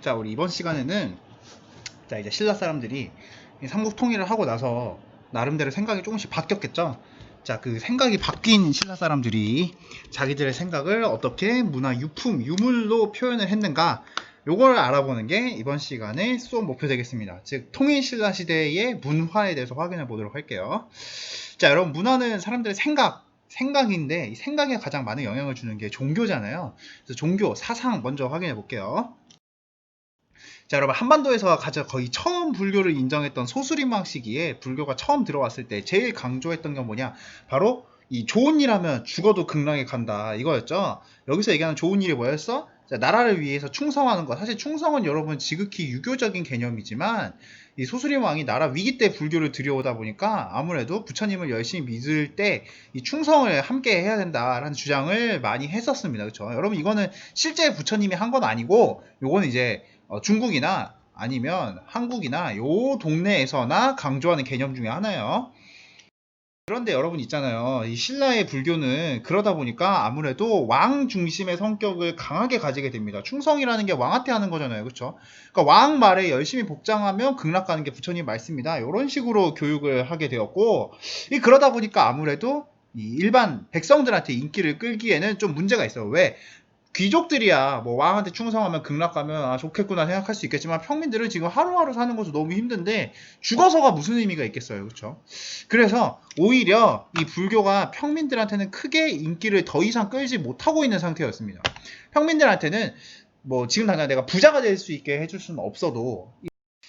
자, 우리 이번 시간에는 자, 이제 신라 사람들이 삼국 통일을 하고 나서 나름대로 생각이 조금씩 바뀌었겠죠. 자, 그 생각이 바뀐 신라 사람들이 자기들의 생각을 어떻게 문화 유품, 유물로 표현을 했는가, 요걸 알아보는 게 이번 시간의 수업 목표 되겠습니다. 즉, 통일 신라 시대의 문화에 대해서 확인해 보도록 할게요. 자, 여러분, 문화는 사람들의 생각인데 이 생각에 가장 많은 영향을 주는 게 종교잖아요. 그래서 종교, 사상 먼저 확인해 볼게요. 자, 여러분, 한반도에서 가장 거의 처음 불교를 인정했던 소수림왕 시기에 불교가 처음 들어왔을 때 제일 강조했던 게 뭐냐, 바로 이 좋은 일 하면 죽어도 극락에 간다, 이거였죠. 여기서 얘기하는 좋은 일이 뭐였어? 자, 나라를 위해서 충성하는 것. 사실 충성은 여러분 지극히 유교적인 개념이지만 이 소수림왕이 나라 위기 때 불교를 들여오다 보니까 아무래도 부처님을 열심히 믿을 때 이 충성을 함께 해야 된다라는 주장을 많이 했었습니다. 그렇죠? 여러분, 이거는 실제 부처님이 한 건 아니고 요거는 이제 중국이나 아니면 한국이나 요 동네에서나 강조하는 개념 중에 하나예요. 그런데 여러분 있잖아요. 이 신라의 불교는 그러다 보니까 아무래도 왕 중심의 성격을 강하게 가지게 됩니다. 충성이라는 게 왕한테 하는 거잖아요. 그렇죠? 그러니까 왕 말에 열심히 복장하면 극락 가는 게 부처님 말씀이다. 이런 식으로 교육을 하게 되었고, 그러다 보니까 아무래도 이 일반 백성들한테 인기를 끌기에는 좀 문제가 있어요. 왜? 귀족들이야 뭐 왕한테 충성하면 극락 가면 좋겠구나 생각할 수 있겠지만, 평민들은 지금 하루하루 사는 것도 너무 힘든데 죽어서가 무슨 의미가 있겠어요. 그렇죠? 그래서 오히려 이 불교가 평민들한테는 크게 인기를 더 이상 끌지 못하고 있는 상태였습니다. 평민들한테는 뭐 지금 당장 내가 부자가 될 수 있게 해줄 수는 없어도,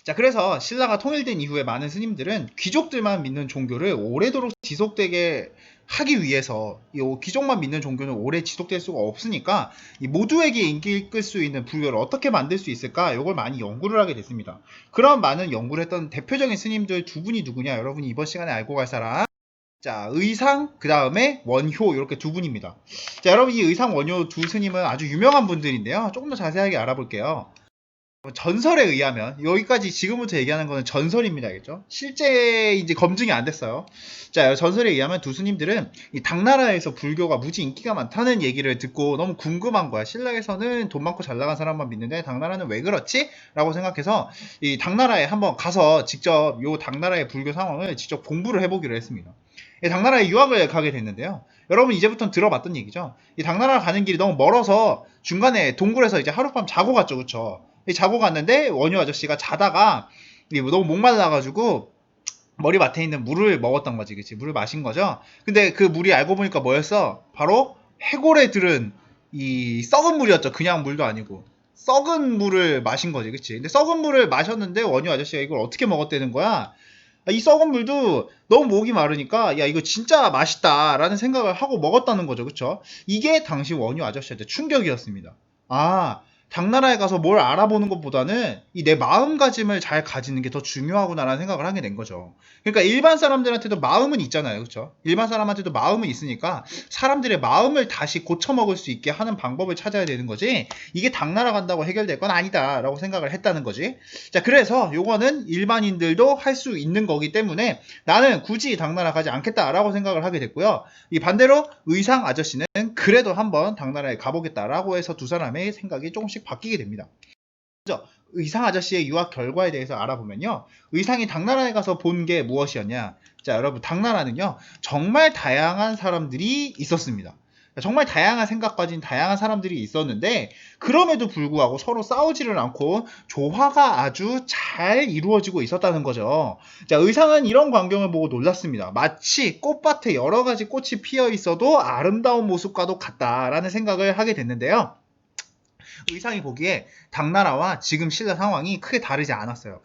자, 그래서 신라가 통일된 이후에 많은 스님들은 귀족들만 믿는 종교를 오래도록 지속되게 하기 위해서, 이 귀족만 믿는 종교는 오래 지속될 수가 없으니까 이 모두에게 인기를 끌 수 있는 불교를 어떻게 만들 수 있을까, 이걸 많이 연구를 하게 됐습니다. 그런 많은 연구를 했던 대표적인 스님들 두 분이 누구냐, 여러분이 이번 시간에 알고 갈 사람, 자, 의상, 그 다음에 원효, 이렇게 두 분입니다. 자, 여러분, 이 의상, 원효 두 스님은 아주 유명한 분들인데요, 조금 더 자세하게 알아볼게요. 전설에 의하면, 여기까지 지금부터 얘기하는 거는 전설입니다. 알겠죠? 실제 이제 검증이 안 됐어요. 자, 전설에 의하면 두 스님들은 이 당나라에서 불교가 무지 인기가 많다는 얘기를 듣고 너무 궁금한 거야. 신라에서는 돈 많고 잘 나간 사람만 믿는데 당나라는 왜 그렇지? 라고 생각해서 이 당나라에 한번 가서 직접 요 당나라의 불교 상황을 직접 공부를 해보기로 했습니다. 당나라에 유학을 가게 됐는데요. 여러분, 이제부터는 들어봤던 얘기죠. 이 당나라 가는 길이 너무 멀어서 중간에 동굴에서 이제 하룻밤 자고 갔죠. 그쵸? 자고 갔는데 원효 아저씨가 자다가 너무 목말라가지고 머리맡에 있는 물을 먹었던 거지. 그치? 물을 마신 거죠. 근데 그 물이 알고 보니까 뭐였어? 바로 해골에 들은 이 썩은 물이었죠. 그냥 물도 아니고 썩은 물을 마신 거지. 그치? 근데 썩은 물을 마셨는데 원효 아저씨가 이걸 어떻게 먹었다는 거야? 이 썩은 물도 너무 목이 마르니까 야, 이거 진짜 맛있다라는 생각을 하고 먹었다는 거죠. 그쵸? 이게 당시 원효 아저씨한테 충격이었습니다. 아, 당나라에 가서 뭘 알아보는 것보다는 이 내 마음가짐을 잘 가지는 게 더 중요하구나라는 생각을 하게 된 거죠. 그러니까 일반 사람들한테도 마음은 있잖아요. 그렇죠? 일반 사람한테도 마음은 있으니까 사람들의 마음을 다시 고쳐먹을 수 있게 하는 방법을 찾아야 되는 거지, 이게 당나라 간다고 해결될 건 아니다라고 생각을 했다는 거지. 자, 그래서 요거는 일반인들도 할 수 있는 거기 때문에 나는 굳이 당나라 가지 않겠다라고 생각을 하게 됐고요. 이 반대로 의상 아저씨는 그래도 한번 당나라에 가보겠다라고 해서 두 사람의 생각이 조금씩 바뀌게 됩니다. 먼저 의상 아저씨의 유학 결과에 대해서 알아보면요, 의상이 당나라에 가서 본 게 무엇이었냐. 자, 여러분, 당나라는요 정말 다양한 사람들이 있었습니다. 정말 다양한 생각 가진 다양한 사람들이 있었는데, 그럼에도 불구하고 서로 싸우지를 않고 조화가 아주 잘 이루어지고 있었다는 거죠. 자, 의상은 이런 광경을 보고 놀랐습니다. 마치 꽃밭에 여러 가지 꽃이 피어 있어도 아름다운 모습과도 같다라는 생각을 하게 됐는데요, 의상이 보기에 당나라와 지금 신라 상황이 크게 다르지 않았어요.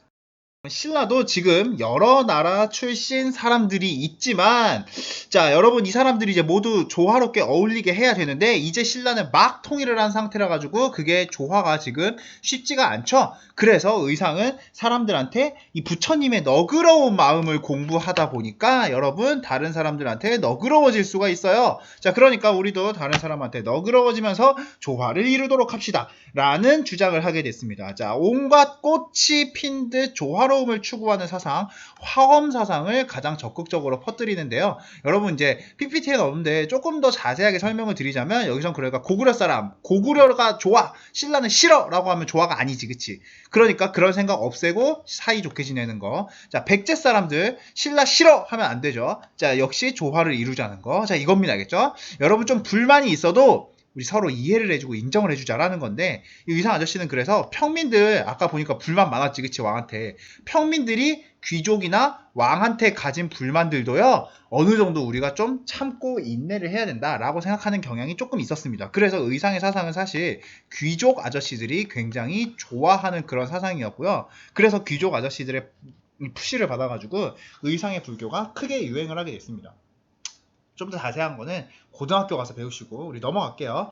신라도 지금 여러 나라 출신 사람들이 있지만, 자, 여러분, 이 사람들이 이제 모두 조화롭게 어울리게 해야 되는데 이제 신라는 막 통일을 한 상태라 가지고 그게 조화가 지금 쉽지가 않죠. 그래서 의상은 사람들한테 이 부처님의 너그러운 마음을 공부하다 보니까 여러분, 다른 사람들한테 너그러워질 수가 있어요. 자, 그러니까 우리도 다른 사람한테 너그러워지면서 조화를 이루도록 합시다 라는 주장을 하게 됐습니다. 자, 온갖 꽃이 핀 듯 조화 화로움을 추구하는 사상, 화엄 사상을 가장 적극적으로 퍼뜨리는데요. 여러분 이제 PPT에는 없는데 조금 더 자세하게 설명을 드리자면 여기선 그러니까 고구려 사람, 고구려가 좋아, 신라는 싫어 라고 하면 좋아가 아니지, 그치? 그러니까 그런 생각 없애고 사이좋게 지내는 거. 자, 백제 사람들 신라 싫어 하면 안 되죠. 자, 역시 조화를 이루자는 거. 자, 이겁니다. 알겠죠? 여러분 좀 불만이 있어도 우리 서로 이해를 해주고 인정을 해주자라는 건데, 이 의상 아저씨는 그래서 평민들, 아까 보니까 불만 많았지, 그치? 왕한테. 평민들이 귀족이나 왕한테 가진 불만들도요, 어느 정도 우리가 좀 참고 인내를 해야 된다라고 생각하는 경향이 조금 있었습니다. 그래서 의상의 사상은 사실 귀족 아저씨들이 굉장히 좋아하는 그런 사상이었고요. 그래서 귀족 아저씨들의 푸시를 받아가지고 의상의 불교가 크게 유행을 하게 됐습니다. 좀 더 자세한 거는 고등학교 가서 배우시고 우리 넘어갈게요.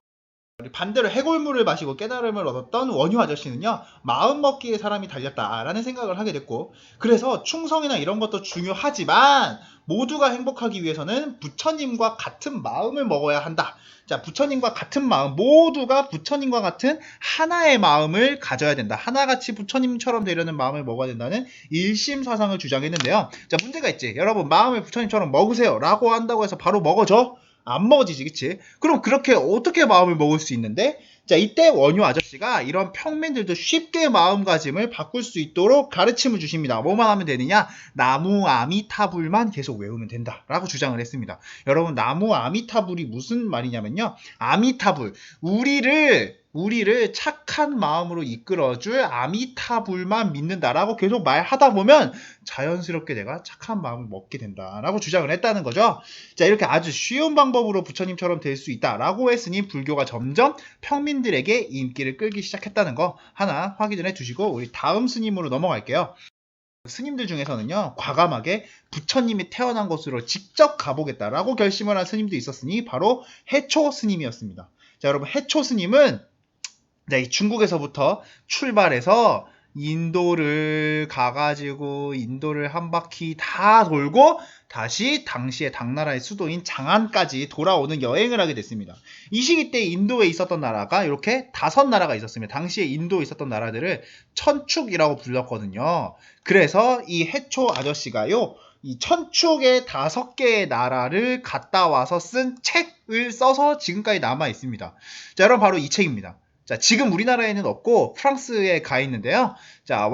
우리 반대로 해골물을 마시고 깨달음을 얻었던 원효 아저씨는요, 마음 먹기에 사람이 달렸다라는 생각을 하게 됐고, 그래서 충성이나 이런 것도 중요하지만 모두가 행복하기 위해서는 부처님과 같은 마음을 먹어야 한다. 자, 부처님과 같은 마음, 모두가 부처님과 같은 하나의 마음을 가져야 된다. 하나같이 부처님처럼 되려는 마음을 먹어야 된다는 일심 사상을 주장했는데요. 자, 문제가 있지. 여러분, 마음을 부처님처럼 먹으세요 라고 한다고 해서 바로 먹어져? 안 먹어지지, 그치? 그럼 그렇게 어떻게 마음을 먹을 수 있는데? 자, 이때 원효 아저씨가 이런 평민들도 쉽게 마음가짐을 바꿀 수 있도록 가르침을 주십니다. 뭐만 하면 되느냐? 나무 아미타불만 계속 외우면 된다 라고 주장을 했습니다. 여러분, 나무 아미타불이 무슨 말이냐면요, 아미타불, 우리를 착한 마음으로 이끌어줄 아미타불만 믿는다라고 계속 말하다 보면 자연스럽게 내가 착한 마음을 먹게 된다라고 주장을 했다는 거죠. 자, 이렇게 아주 쉬운 방법으로 부처님처럼 될 수 있다라고 했으니 불교가 점점 평민들에게 인기를 끌기 시작했다는 거 하나 확인을 해두시고 우리 다음 스님으로 넘어갈게요. 스님들 중에서는요, 과감하게 부처님이 태어난 곳으로 직접 가보겠다라고 결심을 한 스님도 있었으니 바로 해초 스님이었습니다. 자, 여러분, 해초 스님은 이 중국에서부터 출발해서 인도를 가가지고 인도를 한 바퀴 다 돌고 다시 당시에 당나라의 수도인 장안까지 돌아오는 여행을 하게 됐습니다. 이 시기 때 인도에 있었던 나라가 이렇게 5나라가 있었습니다. 당시에 인도에 있었던 나라들을 천축이라고 불렀거든요. 그래서 이 해초 아저씨가요, 이 천축의 5개의 나라를 갔다 와서 쓴 책을 써서 지금까지 남아 있습니다. 자, 여러분, 바로 이 책입니다. 자, 지금 우리나라에는 없고 프랑스에 가 있는데요. 자,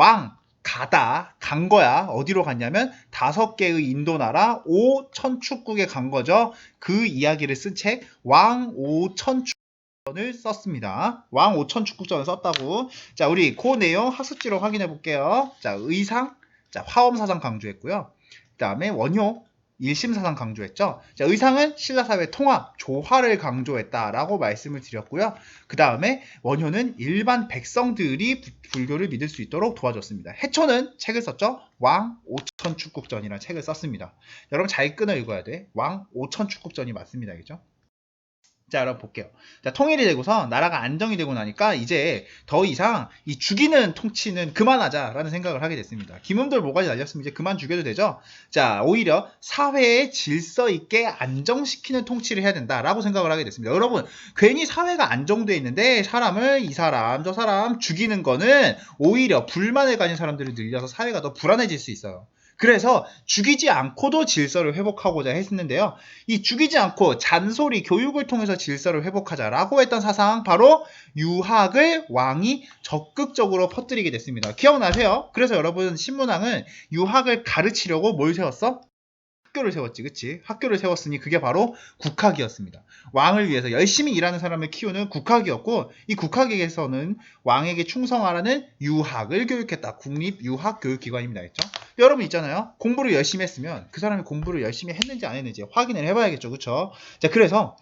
간 거야. 어디로 갔냐면 5개의 인도 나라 5천축국에 간 거죠. 그 이야기를 쓴 책, 왕 5천축국전을 썼습니다. 왕 5천축국전을 썼다고. 자, 우리 그 내용 학습지로 확인해 볼게요. 자, 의상, 자, 화엄사상 강조했고요. 그 다음에 원효, 일심사상 강조했죠. 자, 의상은 신라사회 통합, 조화를 강조했다라고 말씀을 드렸고요. 그 다음에 원효는 일반 백성들이 불교를 믿을 수 있도록 도와줬습니다. 해초는 책을 썼죠. 왕 5천축국전이라는 책을 썼습니다. 여러분, 잘 끊어 읽어야 돼. 왕 5천축국전이 맞습니다. 알겠죠? 자, 여러분 볼게요. 자, 통일이 되고서 나라가 안정이 되고 나니까 이제 더 이상 이 죽이는 통치는 그만하자라는 생각을 하게 됐습니다. 김음돌 모가지 날렸으면 이제 그만 죽여도 되죠. 자, 오히려 사회에 질서 있게 안정시키는 통치를 해야 된다라고 생각을 하게 됐습니다. 여러분, 괜히 사회가 안정돼 있는데 사람을 이 사람 저 사람 죽이는 거는 오히려 불만을 가진 사람들을 늘려서 사회가 더 불안해질 수 있어요. 그래서 죽이지 않고도 질서를 회복하고자 했는데요. 이 죽이지 않고 잔소리, 교육을 통해서 질서를 회복하자라고 했던 사상, 바로 유학을 왕이 적극적으로 퍼뜨리게 됐습니다. 기억나세요? 그래서 여러분, 신문왕은 유학을 가르치려고 뭘 세웠어? 학교를 세웠지, 그치? 학교를 세웠으니 그게 바로 국학이었습니다. 왕을 위해서 열심히 일하는 사람을 키우는 국학이었고, 이 국학에서는 왕에게 충성하라는 유학을 교육했다. 국립유학교육기관입니다. 했죠? 여러분 있잖아요. 공부를 열심히 했으면 그 사람이 공부를 열심히 했는지 안 했는지 확인을 해봐야겠죠, 그쵸? 자, 그래서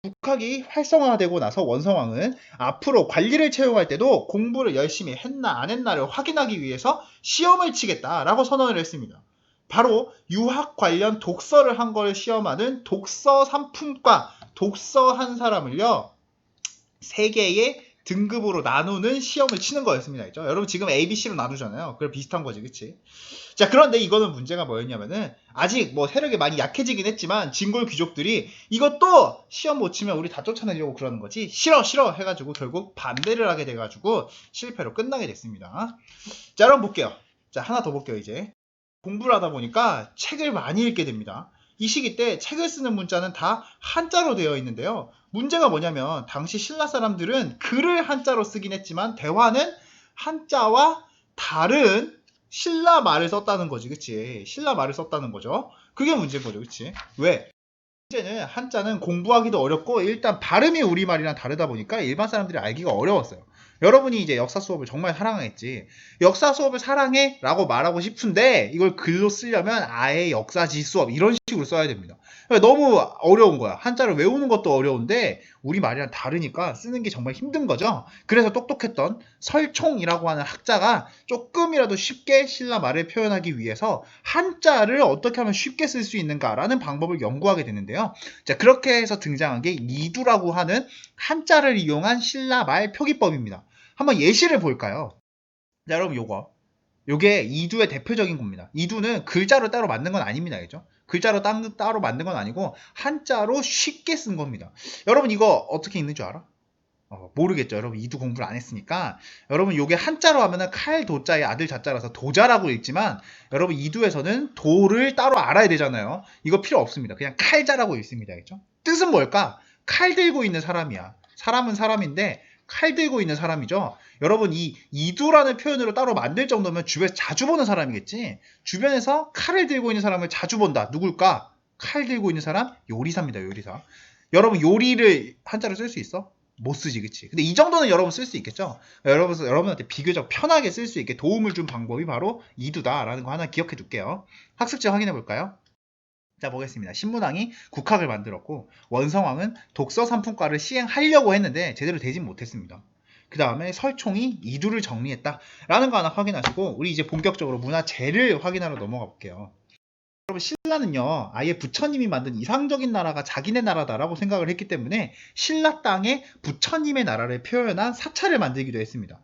국학이 활성화되고 나서 원성왕은 앞으로 관리를 채용할 때도 공부를 열심히 했나 안 했나를 확인하기 위해서 시험을 치겠다라고 선언을 했습니다. 바로 유학 관련 독서를 한 걸 시험하는 독서 3품과 독서 한 사람을요, 3개의 등급으로 나누는 시험을 치는 거였습니다. 그렇죠? 여러분, 지금 ABC로 나누잖아요. 그럼 비슷한 거지, 그치? 자, 그런데 이거는 문제가 뭐였냐면은, 아직 뭐 세력이 많이 약해지긴 했지만 진골 귀족들이 이것도 시험 못 치면 우리 다 쫓아내려고 그러는 거지, 싫어 해가지고 결국 반대를 하게 돼가지고 실패로 끝나게 됐습니다. 자, 여러분 볼게요. 자, 하나 더 볼게요. 이제 공부를 하다 보니까 책을 많이 읽게 됩니다. 이 시기 때 책을 쓰는 문자는 다 한자로 되어 있는데요. 문제가 뭐냐면 당시 신라 사람들은 글을 한자로 쓰긴 했지만 대화는 한자와 다른 신라 말을 썼다는 거지, 그치? 신라 말을 썼다는 거죠. 그게 문제인 거죠, 그치? 왜? 문제는 한자는 공부하기도 어렵고 일단 발음이 우리말이랑 다르다 보니까 일반 사람들이 알기가 어려웠어요. 여러분이 이제 역사 수업을 정말 사랑했지. 역사 수업을 사랑해 라고 말하고 싶은데 이걸 글로 쓰려면 아예 역사지 수업 이런 식으로 써야 됩니다. 그러니까 너무 어려운 거야. 한자를 외우는 것도 어려운데 우리말이랑 다르니까 쓰는 게 정말 힘든 거죠. 그래서 똑똑했던 설총이라고 하는 학자가 조금이라도 쉽게 신라 말을 표현하기 위해서 한자를 어떻게 하면 쉽게 쓸 수 있는가라는 방법을 연구하게 되는데요. 자, 그렇게 해서 등장한 게 이두라고 하는 한자를 이용한 신라 말 표기법입니다. 한번 예시를 볼까요? 자, 여러분 요게 이두의 대표적인 겁니다. 이두는 글자로 따로 만든 건 아닙니다. 그죠? 글자로 따로 만든 건 아니고 한자로 쉽게 쓴 겁니다. 여러분 이거 어떻게 읽는 줄 알아? 모르겠죠. 여러분 이두 공부를 안 했으니까. 여러분 요게 한자로 하면은 칼 도자의 아들 자자라서 도자라고 읽지만 여러분 이두에서는 도를 따로 알아야 되잖아요. 이거 필요 없습니다. 그냥 칼자라고 읽습니다. 그죠? 뜻은 뭘까? 칼 들고 있는 사람이야. 사람은 사람인데 칼 들고 있는 사람이죠. 여러분 이 이두라는 표현으로 따로 만들 정도면 주변에서 자주 보는 사람이겠지. 주변에서 칼을 들고 있는 사람을 자주 본다. 누굴까? 칼 들고 있는 사람? 요리사입니다. 요리사. 여러분 요리를 한자로 쓸 수 있어? 못 쓰지, 그치? 근데 이 정도는 여러분 쓸 수 있겠죠? 여러분한테 비교적 편하게 쓸 수 있게 도움을 준 방법이 바로 이두다라는 거 하나 기억해 둘게요. 학습지 확인해 볼까요? 자, 보겠습니다. 신문왕이 국학을 만들었고 원성왕은 독서 상품과를 시행하려고 했는데 제대로 되진 못했습니다. 그 다음에 설총이 이두를 정리했다라는 거 하나 확인하시고 우리 이제 본격적으로 문화재를 확인하러 넘어가 볼게요. 여러분 신라는요 아예 부처님이 만든 이상적인 나라가 자기네 나라다라고 생각을 했기 때문에 신라 땅에 부처님의 나라를 표현한 사찰을 만들기도 했습니다.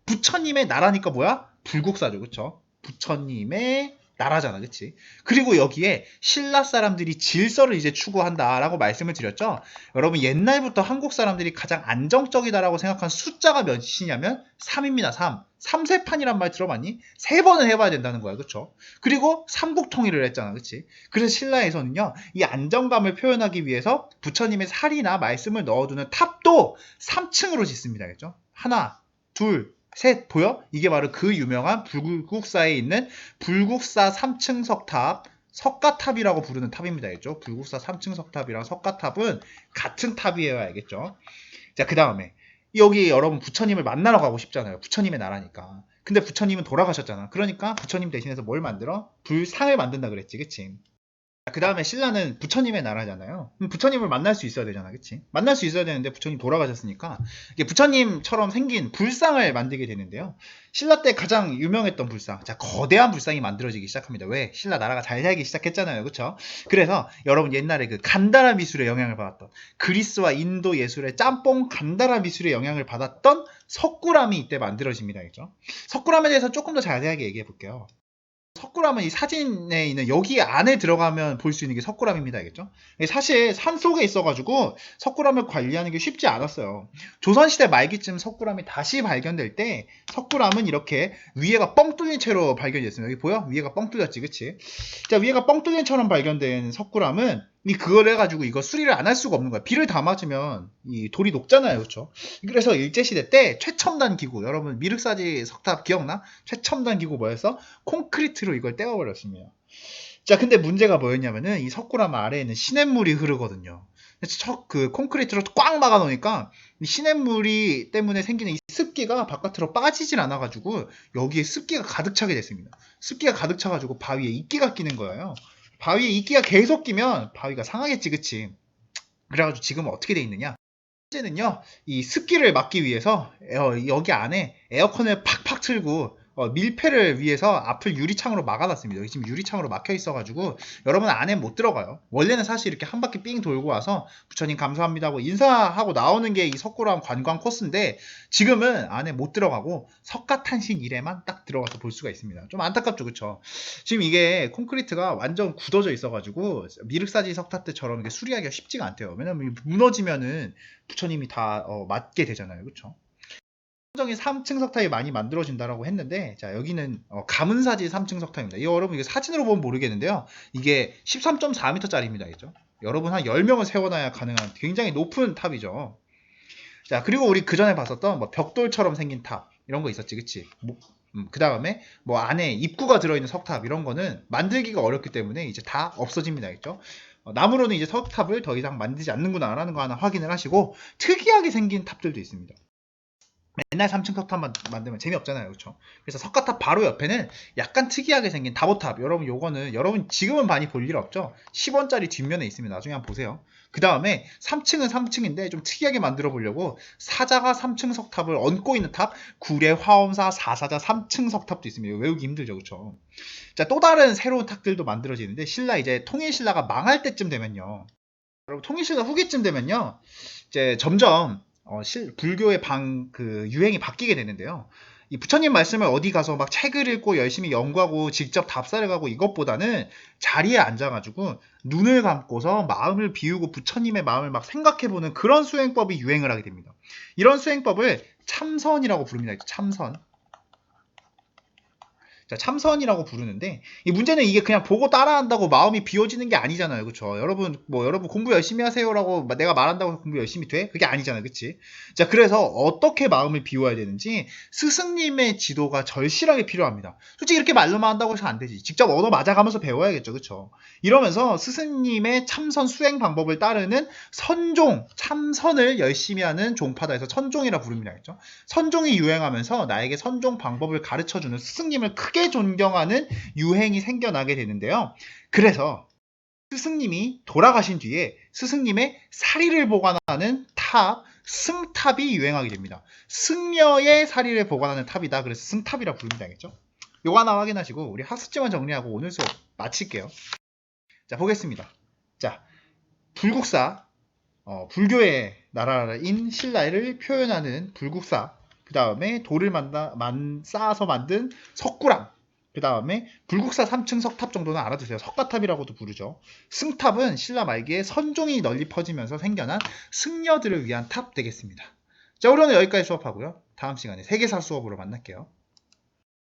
부처님의 나라니까 뭐야? 불국사죠, 그쵸? 부처님의 나라잖아, 그치? 그리고 여기에 신라 사람들이 질서를 이제 추구한다라고 말씀을 드렸죠. 여러분 옛날부터 한국 사람들이 가장 안정적이다라고 생각한 숫자가 몇이냐면 3입니다. 3. 3세판이란 말 들어봤니? 3번은 해봐야 된다는 거야, 그쵸? 그리고 삼국통일을 했잖아, 그치? 그래서 신라에서는요 이 안정감을 표현하기 위해서 부처님의 살이나 말씀을 넣어두는 탑도 3층으로 짓습니다, 그죠? 하나, 둘, 셋, 보여? 이게 바로 그 유명한 불국사에 있는 불국사 3층 석탑, 석가탑이라고 부르는 탑입니다. 알겠죠? 불국사 3층 석탑이랑 석가탑은 같은 탑이에요. 알겠죠? 자, 그 다음에 여기 여러분 부처님을 만나러 가고 싶잖아요. 부처님의 나라니까. 근데 부처님은 돌아가셨잖아. 그러니까 부처님 대신해서 뭘 만들어? 불상을 만든다 그랬지, 그치? 그 다음에 신라는 부처님의 나라잖아요. 그럼 부처님을 만날 수 있어야 되잖아, 그치? 만날 수 있어야 되는데 부처님 돌아가셨으니까 이게 부처님처럼 생긴 불상을 만들게 되는데요. 신라 때 가장 유명했던 불상, 자 거대한 불상이 만들어지기 시작합니다. 왜? 신라 나라가 잘 살기 시작했잖아요, 그쵸? 그래서 여러분 옛날에 그 간다라 미술의 영향을 받았던 그리스와 인도 예술의 짬뽕 간다라 미술의 영향을 받았던 석굴암이 이때 만들어집니다, 그죠? 석굴암에 대해서 조금 더 자세하게 얘기해 볼게요. 석굴암은 이 사진에 있는 여기 안에 들어가면 볼 수 있는 게 석굴암입니다. 알겠죠? 사실 산 속에 있어가지고 석굴암을 관리하는 게 쉽지 않았어요. 조선시대 말기쯤 석굴암이 다시 발견될 때 석굴암은 이렇게 위에가 뻥 뚫린 채로 발견이 됐습니다. 여기 보여? 위에가 뻥 뚫렸지, 그치? 자, 위에가 뻥 뚫린 처럼 발견된 석굴암은 그걸 해가지고 이거 수리를 안 할 수가 없는 거야. 비를 다 맞으면 이 돌이 녹잖아요, 그렇죠? 그래서 일제시대 때 최첨단 기구, 여러분 미륵사지 석탑 기억나? 최첨단 기구 뭐였어? 콘크리트로 이걸 떼어버렸습니다. 자, 근데 문제가 뭐였냐면은 이 석굴암 아래에는 시냇물이 흐르거든요. 그래서 그 콘크리트로 꽉 막아놓으니까 이 시냇물이 때문에 생기는 이 습기가 바깥으로 빠지질 않아가지고 여기에 습기가 가득 차게 됐습니다. 습기가 가득 차가지고 바위에 이끼가 끼는 거예요. 바위에 이끼가 계속 끼면 바위가 상하겠지, 그치? 그래가지고 지금은 어떻게 돼 있느냐? 현재는요, 이 습기를 막기 위해서 여기 안에 에어컨을 팍팍 틀고 밀폐를 위해서 앞을 유리창으로 막아놨습니다. 여기 지금 유리창으로 막혀 있어가지고 여러분 안에 못 들어가요. 원래는 사실 이렇게 한 바퀴 삥 돌고 와서 부처님 감사합니다 하고 인사하고 나오는 게 이 석굴암 관광 코스인데 지금은 안에 못 들어가고 석가탄신 일에만 딱 들어가서 볼 수가 있습니다. 좀 안타깝죠, 그쵸? 지금 이게 콘크리트가 완전 굳어져 있어가지고 미륵사지 석탑 때처럼 이게 수리하기가 쉽지가 않대요. 왜냐면 무너지면은 부처님이 다 맞게 되잖아요, 그쵸? 적인 3층 석탑이 많이 만들어진다라고 했는데, 자 여기는 가문사지 3층 석탑입니다. 이거 여러분 이거 사진으로 보면 모르겠는데요. 이게 13.4m짜리입니다. 그죠? 여러분 한 10명을 세워놔야 가능한 굉장히 높은 탑이죠. 자 그리고 우리 그 전에 봤었던 뭐 벽돌처럼 생긴 탑 이런 거 있었지, 그치? 그 다음에 뭐 안에 입구가 들어있는 석탑 이런 거는 만들기가 어렵기 때문에 이제 다 없어집니다. 그죠? 나무로는 이제 석탑을 더 이상 만들지 않는구나 라는 거 하나 확인을 하시고, 특이하게 생긴 탑들도 있습니다. 맨날 3층 석탑 만들면 재미없잖아요. 그렇죠? 그래서 석가탑 바로 옆에는 약간 특이하게 생긴 다보탑. 여러분 요거는 여러분 지금은 많이 볼 일 없죠? 10원짜리 뒷면에 있습니다. 나중에 한번 보세요. 그 다음에 3층은 3층인데 좀 특이하게 만들어 보려고 사자가 3층 석탑을 얹고 있는 탑, 구례 화엄사 4사자 3층 석탑도 있습니다. 외우기 힘들죠. 그렇죠? 자, 또 다른 새로운 탑들도 만들어지는데, 신라 이제 통일신라가 망할 때쯤 되면요. 여러분 통일신라 후기쯤 되면요. 이제 점점 불교의 유행이 바뀌게 되는데요. 이 부처님 말씀을 어디 가서 막 책을 읽고 열심히 연구하고 직접 답사를 가고 이것보다는 자리에 앉아가지고 눈을 감고서 마음을 비우고 부처님의 마음을 막 생각해보는 그런 수행법이 유행을 하게 됩니다. 이런 수행법을 참선이라고 부릅니다. 참선. 자, 참선이라고 부르는데, 이 문제는 이게 그냥 보고 따라한다고 마음이 비워지는 게 아니잖아요. 그쵸? 여러분 공부 열심히 하세요라고 내가 말한다고 공부 열심히 돼? 그게 아니잖아요. 그치? 자, 그래서 어떻게 마음을 비워야 되는지 스승님의 지도가 절실하게 필요합니다. 솔직히 이렇게 말로만 한다고 해서 안 되지. 직접 언어 맞아가면서 배워야겠죠. 그쵸? 이러면서 스승님의 참선 수행 방법을 따르는 선종, 참선을 열심히 하는 종파다에서 선종이라 부릅니다. 그죠? 선종이 유행하면서 나에게 선종 방법을 가르쳐주는 스승님을 크게 존경하는 유행이 생겨나게 되는데요. 그래서 스승님이 돌아가신 뒤에 스승님의 사리를 보관하는 탑, 승탑이 유행하게 됩니다. 승려의 사리를 보관하는 탑이다. 그래서 승탑이라 부릅니다. 알겠죠? 요거 하나 확인하시고 우리 학습지만 정리하고 오늘 수업 마칠게요. 자, 보겠습니다. 자, 불국사, 불교의 나라인 신라를 표현하는 불국사, 그 다음에 돌을 쌓아서 만든 석굴암, 그 다음에 불국사 3층 석탑 정도는 알아두세요. 석가탑이라고도 부르죠. 승탑은 신라 말기에 선종이 널리 퍼지면서 생겨난 승려들을 위한 탑 되겠습니다. 자, 우리 오늘 여기까지 수업하고요. 다음 시간에 세계사 수업으로 만날게요.